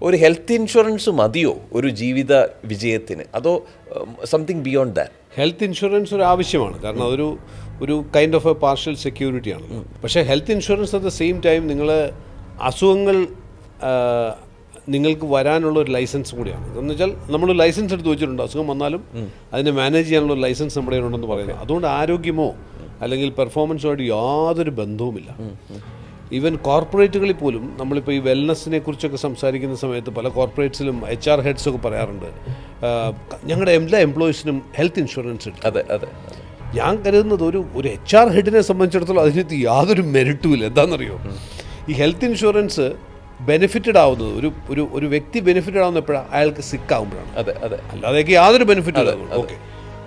ഒരു health insurance മതിയോ ഒരു ജീവിത വിജയത്തിന്, അതോ something beyond that? Health insurance ഒരു ആവശ്യമാണ്, കാരണം ഒരു കൈൻഡ് ഓഫ് എ പാർഷ്യൽ സെക്യൂരിറ്റിയാണ്. പക്ഷേ health insurance at the same time നിങ്ങൾ അസുഖങ്ങൾ നിങ്ങൾക്ക് വരാനുള്ള ഒരു ലൈസൻസ് കൂടിയാണ്. എന്ന് വെച്ചാൽ നമ്മൾ ലൈസൻസ് എടുത്ത് വെച്ചിട്ടുണ്ട്, അസുഖം വന്നാലും അതിനെ മാനേജ് ചെയ്യാനുള്ള ലൈസൻസ് നമ്മുടെ ഉണ്ടെന്ന് പറയുന്നത്. അതുകൊണ്ട് ആരോഗ്യമോ അല്ലെങ്കിൽ പെർഫോമൻസുമായിട്ട് യാതൊരു ബന്ധവുമില്ല. ഈവൻ കോർപ്പറേറ്റുകളിൽ പോലും നമ്മളിപ്പോൾ ഈ വെൽനെസ്സിനെ കുറിച്ചൊക്കെ സംസാരിക്കുന്ന സമയത്ത് പല കോർപ്പറേറ്റ്സിലും HR ഹെഡ്സൊക്കെ പറയാറുണ്ട്, ഞങ്ങളുടെ എല്ലാ എംപ്ലോയീസിനും ഹെൽത്ത് ഇൻഷുറൻസ് ഉണ്ട്. അതെ അതെ. ഞാൻ കരുതുന്നത് ഒരു HR ഹെഡിനെ സംബന്ധിച്ചിടത്തോളം അതിനകത്ത് യാതൊരു മെറിറ്റും ഇല്ല. എന്താണെന്നറിയോ, ഈ ഹെൽത്ത് ഇൻഷുറൻസ് ബെനിഫിറ്റഡ് ആവുന്നത് ഒരു വ്യക്തി ബെനിഫിറ്റഡ് ആവുന്ന എപ്പോഴാണ്? അയാൾക്ക് സിക്കാവുമ്പോഴാണ്. അതെ അതെ. അല്ലാതെയൊക്കെ യാതൊരു ബെനിഫിറ്റും ഇല്ല. ഓക്കെ,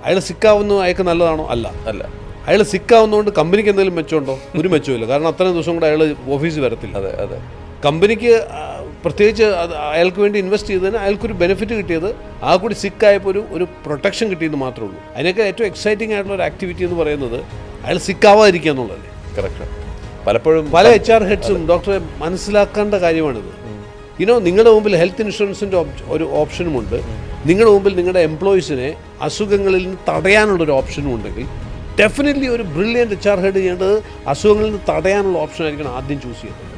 അയാൾ സിക്കാവുന്നത് അയാൾക്ക് നല്ലതാണോ? അല്ല. അയാൾ സിക്കാവുന്നതുകൊണ്ട് കമ്പനിക്ക് എന്തെങ്കിലും മെച്ചമുണ്ടോ? ഒരു മെച്ചമില്ല. കാരണം അത്രയും ദിവസം കൂടെ അയാൾ ഓഫീസിൽ വരത്തില്ല. അതെ അതെ. കമ്പനിക്ക് പ്രത്യേകിച്ച് അയാൾക്ക് വേണ്ടി ഇൻവെസ്റ്റ് ചെയ്തതിന് അയാൾക്കൊരു ബെനിഫിറ്റ് കിട്ടിയത് ആ കൂടി സിക്കായപ്പോൾ ഒരു പ്രൊട്ടക്ഷൻ കിട്ടിയെന്ന് മാത്രമേ ഉള്ളൂ. അതിനൊക്കെ ഏറ്റവും എക്സൈറ്റിംഗ് ആയിട്ടുള്ള ഒരു ആക്ടിവിറ്റി എന്ന് പറയുന്നത് അയാൾ സിക്കാവാതിരിക്കുക എന്നുള്ളതല്ലേ. കറക്റ്റ്. പലപ്പോഴും പല HR ഹെഡ്സും ഡോക്ടറെ മനസ്സിലാക്കേണ്ട കാര്യമാണിത്. നിങ്ങളുടെ മുമ്പിൽ ഹെൽത്ത് ഇൻഷുറൻസിൻ്റെ ഒരു ഓപ്ഷനുമുണ്ട്, നിങ്ങളുടെ മുമ്പിൽ നിങ്ങളുടെ എംപ്ലോയീസിനെ അസുഖങ്ങളിൽ നിന്ന് തടയാനുള്ളൊരു ഓപ്ഷനും ഉണ്ടെങ്കിൽ ഡെഫിനറ്റ്ലി ഒരു ബ്രില്യൻറ്റ് HR ഹെഡ് ചെയ്യേണ്ടത് അസുഖങ്ങളിൽ നിന്ന് തടയാനുള്ള ഓപ്ഷൻ ആയിരിക്കണം ആദ്യം ചൂസ് ചെയ്യുന്നത്.